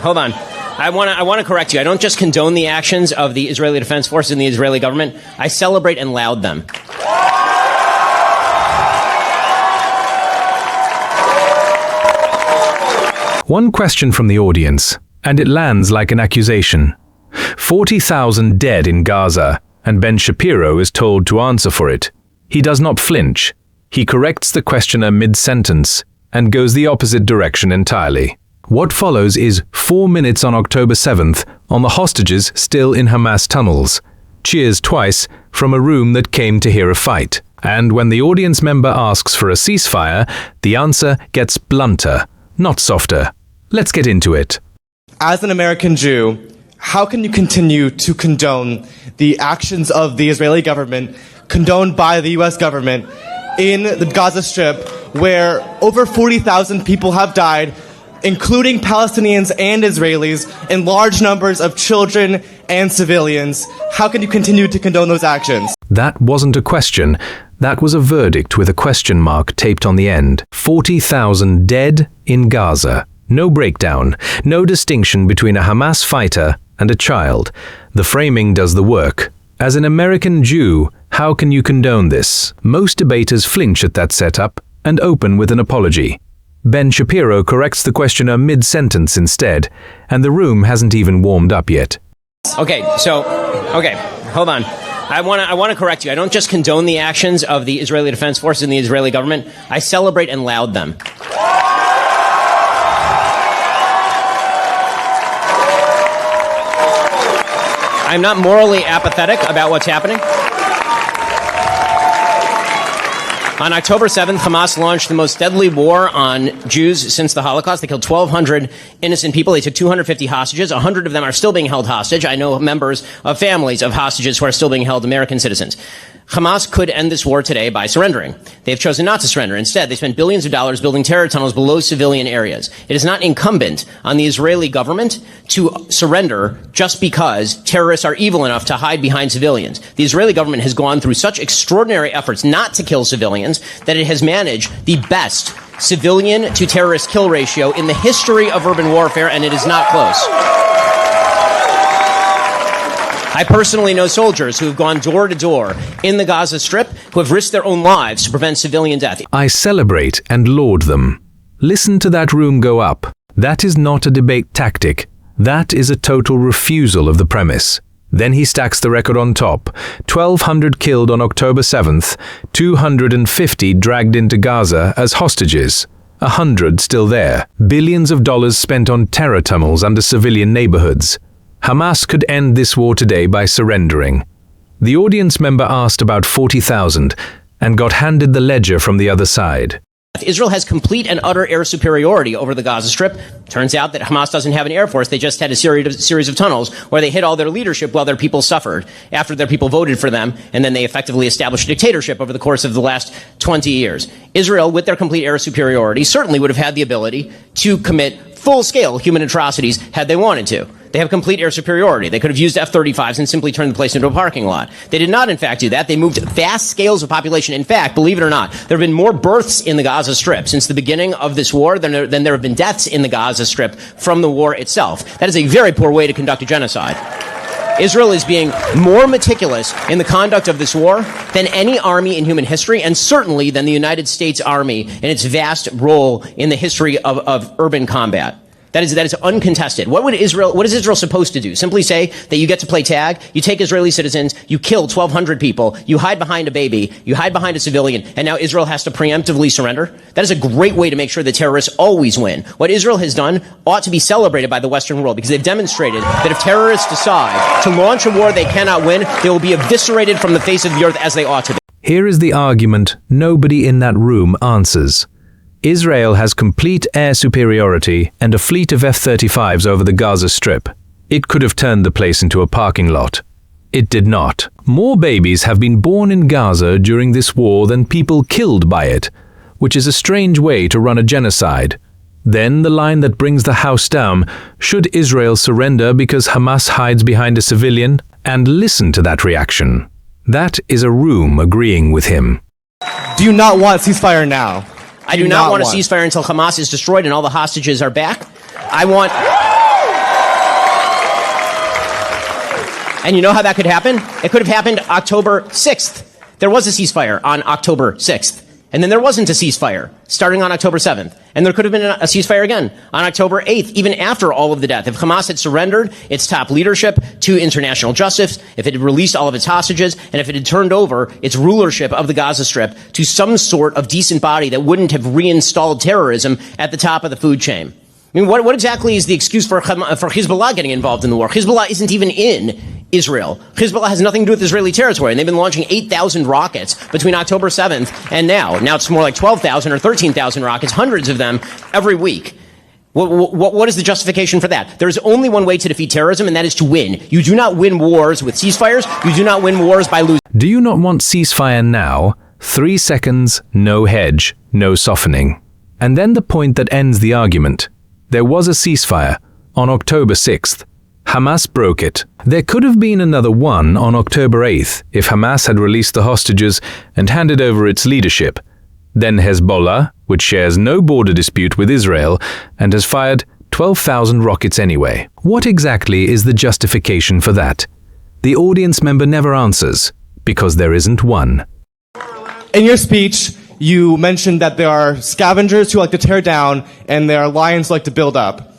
hold on. I want to correct you. I don't just condone the actions of the Israeli Defense Forces and the Israeli government. I celebrate and laud them. One question from the audience, and it lands like an accusation. 40,000 dead in Gaza, and Ben Shapiro is told to answer for it. He does not flinch. He corrects the questioner mid-sentence and goes the opposite direction entirely. What follows is 4 minutes on October 7th on the hostages still in Hamas tunnels. Cheers twice from a room that came to hear a fight. And when the audience member asks for a ceasefire, the answer gets blunter, not softer. Let's get into it. As an American Jew, how can you continue to condone the actions of the Israeli government, condoned by the U.S. government, in the Gaza Strip, where over 40,000 people have died, including Palestinians and Israelis, and large numbers of children and civilians? How can you continue to condone those actions? That wasn't a question. That was a verdict with a question mark taped on the end. 40,000 dead in Gaza. No breakdown, no distinction between a Hamas fighter and a child. The framing does the work. As an American Jew, how can you condone this? Most debaters flinch at that setup and open with an apology. Ben Shapiro corrects the questioner mid-sentence instead, and the room hasn't even warmed up yet. Okay, hold on. I want to correct you. I don't just condone the actions of the Israeli Defense Forces and the Israeli government. I celebrate and laud them. I'm not morally apathetic about what's happening. On October 7th, Hamas launched the most deadly war on Jews since the Holocaust. They killed 1,200 innocent people. They took 250 hostages. 100 of them are still being held hostage. I know members of families of hostages who are still being held, American citizens. Hamas could end this war today by surrendering. They've chosen not to surrender. Instead, they spent billions of dollars building terror tunnels below civilian areas. It is not incumbent on the Israeli government to surrender just because terrorists are evil enough to hide behind civilians. The Israeli government has gone through such extraordinary efforts not to kill civilians that it has managed the best civilian to terrorist kill ratio in the history of urban warfare, and it is not close. I personally know soldiers who have gone door to door in the Gaza Strip who have risked their own lives to prevent civilian death. I celebrate and laud them. Listen to that room go up. That is not a debate tactic. That is a total refusal of the premise. Then he stacks the record on top. 1,200 killed on October 7th, 250 dragged into Gaza as hostages, 100 still there. Billions of dollars spent on terror tunnels under civilian neighborhoods. Hamas could end this war today by surrendering. The audience member asked about 40,000 and got handed the ledger from the other side. Israel has complete and utter air superiority over the Gaza Strip. Turns out that Hamas doesn't have an air force. They just had a series of tunnels where they hid all their leadership while their people suffered, after their people voted for them, and then they effectively established a dictatorship over the course of the last 20 years. Israel, with their complete air superiority, certainly would have had the ability to commit full-scale human atrocities had they wanted to. They have complete air superiority. They could have used F-35s and simply turned the place into a parking lot. They did not, in fact, do that. They moved vast scales of population. In fact, believe it or not, there have been more births in the Gaza Strip since the beginning of this war than there have been deaths in the Gaza Strip from the war itself. That is a very poor way to conduct a genocide. Israel is being more meticulous in the conduct of this war than any army in human history, and certainly than the United States Army in its vast role in the history of urban combat. That is uncontested. What is Israel supposed to do? Simply say that you get to play tag, you take Israeli citizens, you kill 1,200 people, you hide behind a baby, you hide behind a civilian, and now Israel has to preemptively surrender? That is a great way to make sure that terrorists always win. What Israel has done ought to be celebrated by the Western world, because they've demonstrated that if terrorists decide to launch a war they cannot win, they will be eviscerated from the face of the earth as they ought to be. Here is the argument nobody in that room answers. Israel has complete air superiority and a fleet of F-35s over the Gaza Strip. It could have turned the place into a parking lot. It did not. More babies have been born in Gaza during this war than people killed by it, which is a strange way to run a genocide. Then the line that brings the house down: should Israel surrender because Hamas hides behind a civilian? And listen to that reaction. That is a room agreeing with him. Do you not want a ceasefire now? I do not want a ceasefire until Hamas is destroyed and all the hostages are back. I want And you know how that could happen? It could have happened October 6th. There was a ceasefire on October 6th. And then there wasn't a ceasefire starting on October 7th. And there could have been a ceasefire again on October 8th, even after all of the death. If Hamas had surrendered its top leadership to international justice, if it had released all of its hostages, and if it had turned over its rulership of the Gaza Strip to some sort of decent body that wouldn't have reinstalled terrorism at the top of the food chain. I mean, what exactly is the excuse for Hezbollah getting involved in the war? Hezbollah isn't even in Israel. Hezbollah has nothing to do with Israeli territory, and they've been launching 8,000 rockets between October 7th and now. Now it's more like 12,000 or 13,000 rockets, hundreds of them every week. What is the justification for that? There is only one way to defeat terrorism, and that is to win. You do not win wars with ceasefires. You do not win wars by losing. Do you not want ceasefire now? 3 seconds, no hedge, no softening. And then the point that ends the argument. There was a ceasefire on October 6th. Hamas broke it. There could have been another one on October 8th if Hamas had released the hostages and handed over its leadership. Then Hezbollah, which shares no border dispute with Israel and has fired 12,000 rockets anyway. What exactly is the justification for that? The audience member never answers, because there isn't one. In your speech, you mentioned that there are scavengers who like to tear down and there are lions who like to build up.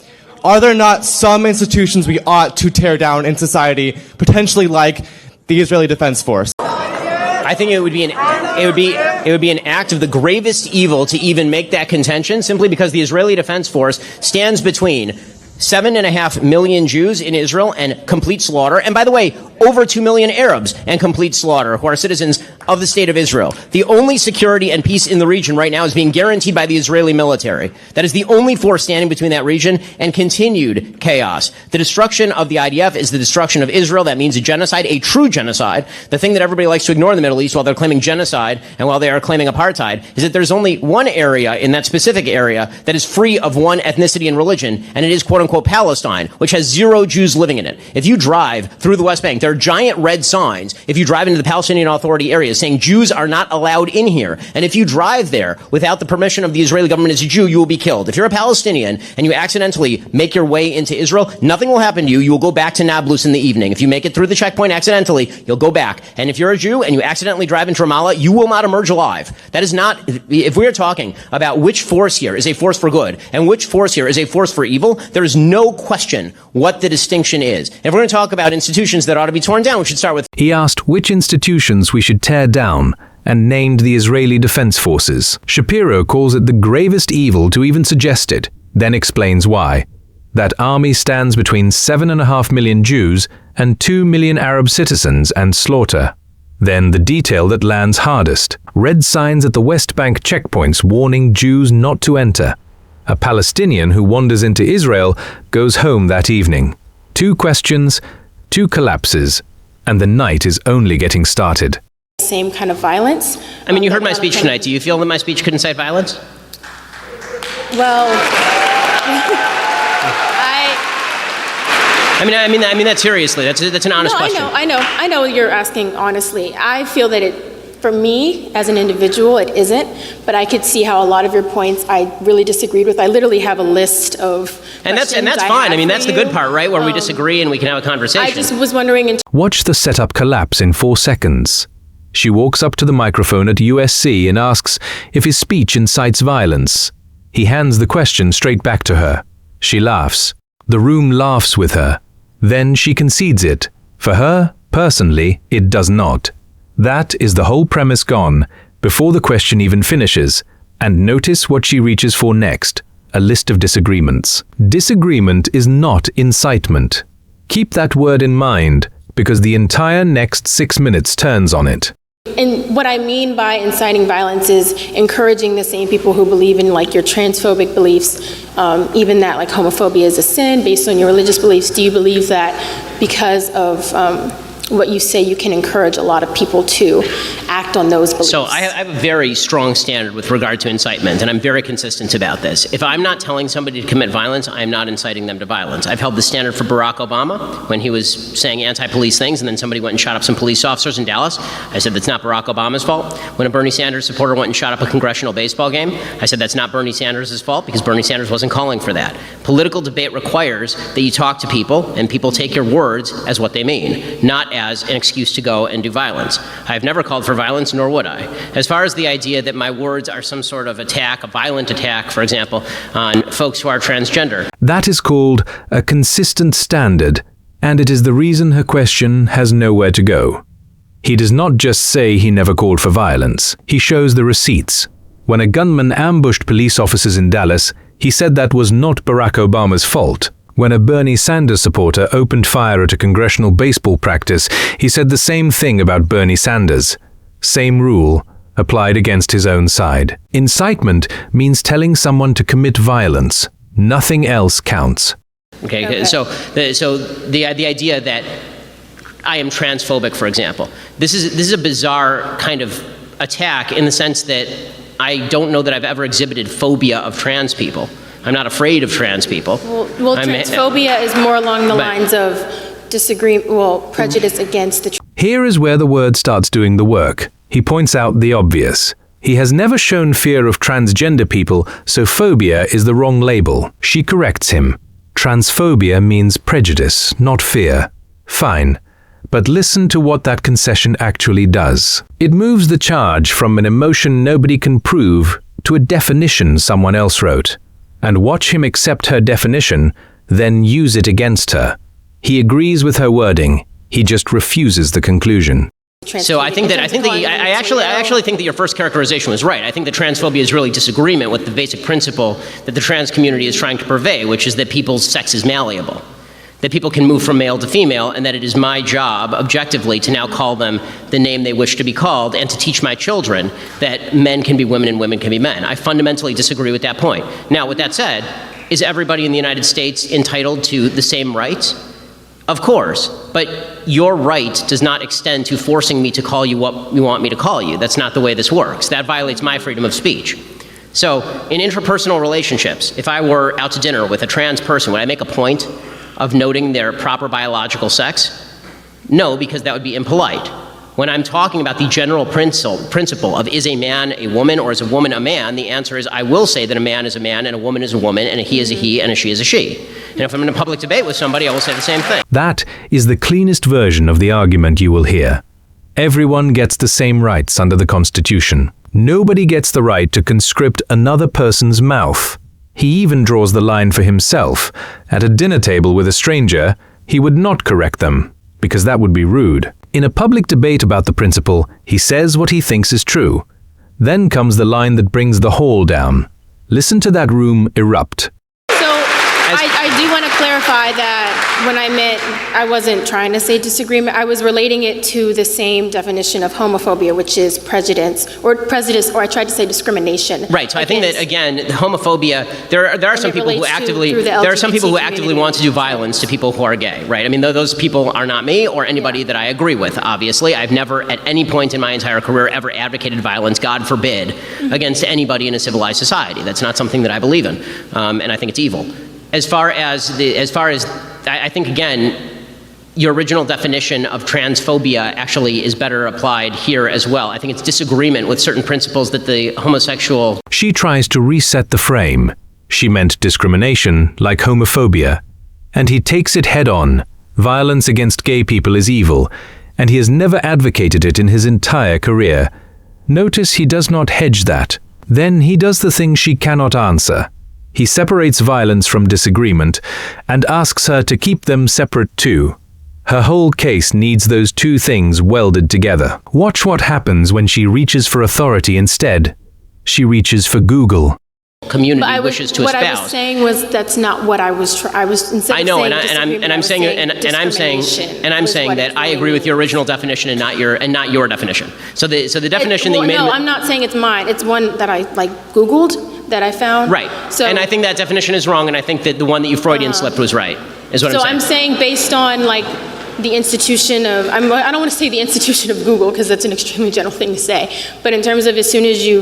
Are there not some institutions we ought to tear down in society, potentially like the Israeli Defense Force? I think it would be an act of the gravest evil to even make that contention, simply because the Israeli Defense Force stands between 7.5 million Jews in Israel and complete slaughter. And by the way, over 2 million Arabs and complete slaughter who are citizens of the state of Israel. The only security and peace in the region right now is being guaranteed by the Israeli military. That is the only force standing between that region and continued chaos. The destruction of the IDF is the destruction of Israel. That means a genocide, a true genocide. The thing that everybody likes to ignore in the Middle East while they're claiming genocide and while they are claiming apartheid is that there's only one area in that specific area that is free of one ethnicity and religion, and it is quote-unquote Palestine, which has 0 Jews living in it. If you drive through the West Bank, there are giant red signs if you drive into the Palestinian Authority areas saying Jews are not allowed in here. And if you drive there without the permission of the Israeli government as a Jew, you will be killed. If you're a Palestinian and you accidentally make your way into Israel, nothing will happen to you. You will go back to Nablus in the evening. If you make it through the checkpoint accidentally, you'll go back. And if you're a Jew and you accidentally drive into Ramallah, you will not emerge alive. That is not, if we are talking about which force here is a force for good and which force here is a force for evil, there is no question what the distinction is. If we're going to talk about institutions that ought to be torn down, we should start with. He asked which institutions we should tear down and named the Israeli Defense Forces. Shapiro calls it the gravest evil to even suggest it, then explains why. That army stands between 7.5 million Jews and 2 million Arab citizens and slaughter. Then the detail that lands hardest. Red signs at the West Bank checkpoints warning Jews not to enter. A Palestinian who wanders into Israel goes home that evening. 2 questions, 2 collapses, and the night is only getting started. Same kind of violence. I mean, you heard my speech tonight. Do you feel that my speech could incite violence? Well, I mean that seriously. That's an honest question. I know you're asking honestly. I feel that for me, as an individual, it isn't, but I could see how a lot of your points I really disagreed with. I literally have a list of and that's fine. I mean, that's the good part, right? Where we disagree and we can have a conversation. I just was wondering. Watch the setup collapse in 4 seconds. She walks up to the microphone at USC and asks if his speech incites violence. He hands the question straight back to her. She laughs. The room laughs with her. Then she concedes it. For her, personally, it does not. That is the whole premise gone, before the question even finishes. And notice what she reaches for next, a list of disagreements. Disagreement is not incitement. Keep that word in mind, because the entire next 6 minutes turns on it. And what I mean by inciting violence is encouraging the same people who believe in like your transphobic beliefs, even that like homophobia is a sin based on your religious beliefs. Do you believe that because of what you say, you can encourage a lot of people to act act on those beliefs? So I have a very strong standard with regard to incitement, and I'm very consistent about this. If I'm not telling somebody to commit violence, I am not inciting them to violence. I've held the standard for Barack Obama when he was saying anti-police things, and then somebody went and shot up some police officers in Dallas. I said that's not Barack Obama's fault. When a Bernie Sanders supporter went and shot up a congressional baseball game, I said that's not Bernie Sanders' fault because Bernie Sanders wasn't calling for that. Political debate requires that you talk to people, and people take your words as what they mean, not as an excuse to go and do violence. I've never called for violence, nor would I. As far as the idea that my words are some sort of attack, a violent attack, for example, on folks who are transgender. That is called a consistent standard, and it is the reason her question has nowhere to go. He does not just say he never called for violence, he shows the receipts. When a gunman ambushed police officers in Dallas, he said that was not Barack Obama's fault. When a Bernie Sanders supporter opened fire at a congressional baseball practice, he said the same thing about Bernie Sanders. Same rule applied against his own side. Incitement means telling someone to commit violence. Nothing else counts. Okay. So the idea that I am transphobic, for example, this is a bizarre kind of attack in the sense that I don't know that I've ever exhibited phobia of trans people. I'm not afraid of trans people. Well, transphobia is more along the lines of prejudice against the. Here is where the word starts doing the work. He points out the obvious. He has never shown fear of transgender people, so phobia is the wrong label. She corrects him. Transphobia means prejudice, not fear. Fine. But listen to what that concession actually does. It moves the charge from an emotion nobody can prove to a definition someone else wrote. And watch him accept her definition, then use it against her. He agrees with her wording. He just refuses the conclusion. So I actually think that your first characterization was right. I think that transphobia is really disagreement with the basic principle that the trans community is trying to purvey, which is that people's sex is malleable, that people can move from male to female, and that it is my job, objectively, to now call them the name they wish to be called, and to teach my children that men can be women and women can be men. I fundamentally disagree with that point. Now, with that said, is everybody in the United States entitled to the same rights? Of course, but your right does not extend to forcing me to call you what you want me to call you. That's not the way this works. That violates my freedom of speech. So, in interpersonal relationships, if I were out to dinner with a trans person, would I make a point of noting their proper biological sex? No, because that would be impolite. When I'm talking about the general principle of is a man a woman or is a woman a man, the answer is I will say that a man is a man and a woman is a woman and a he is a he and a she is a she. And if I'm in a public debate with somebody, I will say the same thing. That is the cleanest version of the argument you will hear. Everyone gets the same rights under the Constitution. Nobody gets the right to conscript another person's mouth. He even draws the line for himself. At a dinner table with a stranger, he would not correct them, because that would be rude. In a public debate about the principle, he says what he thinks is true. Then comes the line that brings the hall down. Listen to that room erupt. I do want to clarify that when I meant I wasn't trying to say disagreement, I was relating it to the same definition of homophobia, which is prejudice, or I tried to say discrimination. Right. So I think that again, homophobia. There are some people who actively want to do violence to people who are gay. Right. I mean, those people are not me or anybody that I agree with. Obviously, I've never at any point in my entire career ever advocated violence, God forbid, against anybody in a civilized society. That's not something that I believe in, and I think it's evil. As far as I think again, your original definition of transphobia actually is better applied here as well. I think it's disagreement with certain principles that the homosexual. She tries to reset the frame. She meant discrimination, like homophobia. And he takes it head on. Violence against gay people is evil, and he has never advocated it in his entire career. Notice he does not hedge that. Then he does the thing she cannot answer. He separates violence from disagreement and asks her to keep them separate too. Her whole case needs those two things welded together. Watch what happens when she reaches for authority instead. She reaches for Google. Community wishes to espouse. What I was saying was that's not what I was. I was instead. I know, and I'm saying that I agree with your original definition and not your definition. So the definition that you made. No, I'm not saying it's mine. It's one that I Googled that I found. Right. So, and I think that definition is wrong, and I think that the one that you Freudian slipped was right. Is what I'm saying. So I'm saying based on the institution of, I don't want to say the institution of Google because that's an extremely general thing to say, but in terms of as soon as you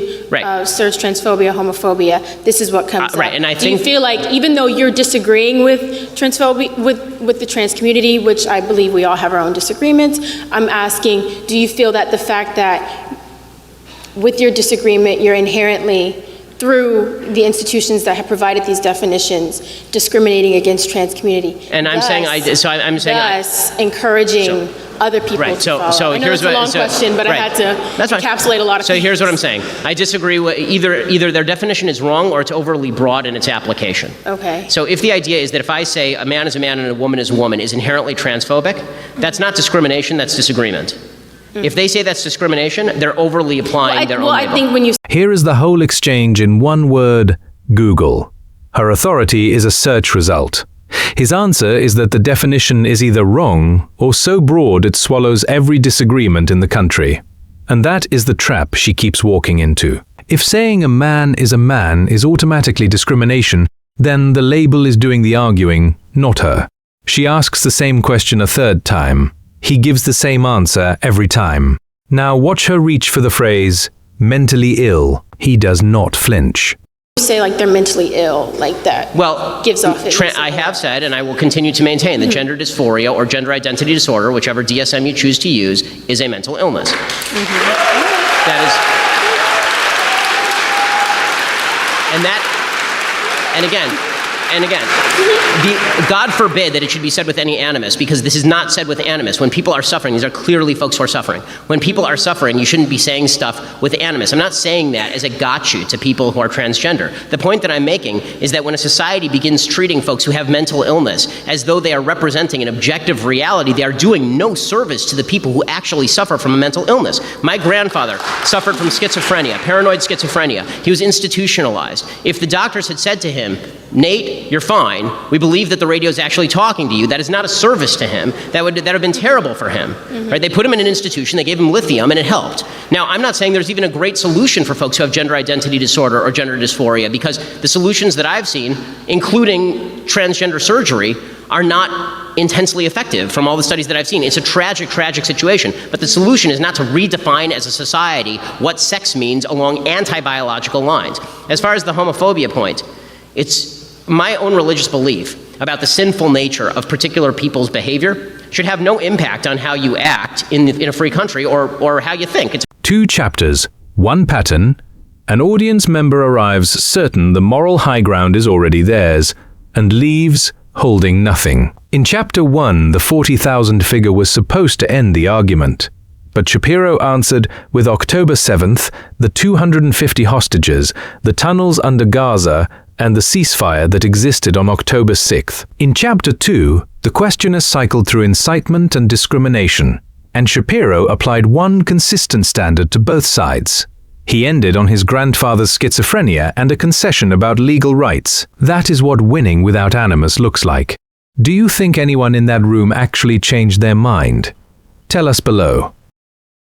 search transphobia, homophobia, this is what comes up. Right, and I Do you feel like even though you're disagreeing with transphobia, with the trans community, which I believe we all have our own disagreements, I'm asking, do you feel that the fact that with your disagreement, you're inherently, through the institutions that have provided these definitions, discriminating against trans community? And I'm saying, thus encouraging other people to follow. So I know here's it's a long question, but I had to encapsulate a lot of things. So here's what I'm saying. I disagree with either their definition is wrong or it's overly broad in its application. Okay. So if the idea is that if I say a man is a man and a woman is a woman is inherently transphobic, that's not discrimination, that's disagreement. If they say that's discrimination, they're overly applying their own label. I think when you Here is the whole exchange in one word: Google. Her authority is a search result. His answer is that the definition is either wrong or so broad it swallows every disagreement in the country. And that is the trap she keeps walking into. If saying a man is automatically discrimination, then the label is doing the arguing, not her. She asks the same question a third time. He gives the same answer every time. Now watch her reach for the phrase, mentally ill. He does not flinch. say like they're mentally ill, like that gives off it. I have said, and I will continue to maintain, that gender dysphoria or gender identity disorder, whichever DSM you choose to use, is a mental illness. That is, and again, God forbid that it should be said with any animus, because this is not said with animus. When people are suffering, these are clearly folks who are suffering. When people are suffering, you shouldn't be saying stuff with animus. I'm not saying that as a gotcha to people who are transgender. The point that I'm making is that when a society begins treating folks who have mental illness as though they are representing an objective reality, they are doing no service to the people who actually suffer from a mental illness. My grandfather suffered from schizophrenia, paranoid schizophrenia. He was institutionalized. If the doctors had said to him, Nate, you're fine. We believe that the radio is actually talking to you. That is not a service to him. That would have been terrible for him. Right? They put him in an institution. They gave him lithium, and it helped. Now, I'm not saying there's even a great solution for folks who have gender identity disorder or gender dysphoria, because the solutions that I've seen, including transgender surgery, are not intensely effective from all the studies that I've seen. It's a tragic, tragic situation. But the solution is not to redefine as a society what sex means along anti-biological lines. As far as the homophobia point, it's my own religious belief about the sinful nature of particular people's behavior should have no impact on how you act in a free country or how you think. It's 2 chapters, 1 pattern. An audience member arrives certain the moral high ground is already theirs and leaves holding nothing. In chapter 1, the 40,000 figure was supposed to end the argument. But Shapiro answered with October 7th, the 250 hostages, the tunnels under Gaza, and the ceasefire that existed on October 6th. In Chapter 2, the questioners cycled through incitement and discrimination, and Shapiro applied one consistent standard to both sides. He ended on his grandfather's schizophrenia and a concession about legal rights. That is what winning without animus looks like. Do you think anyone in that room actually changed their mind? Tell us below.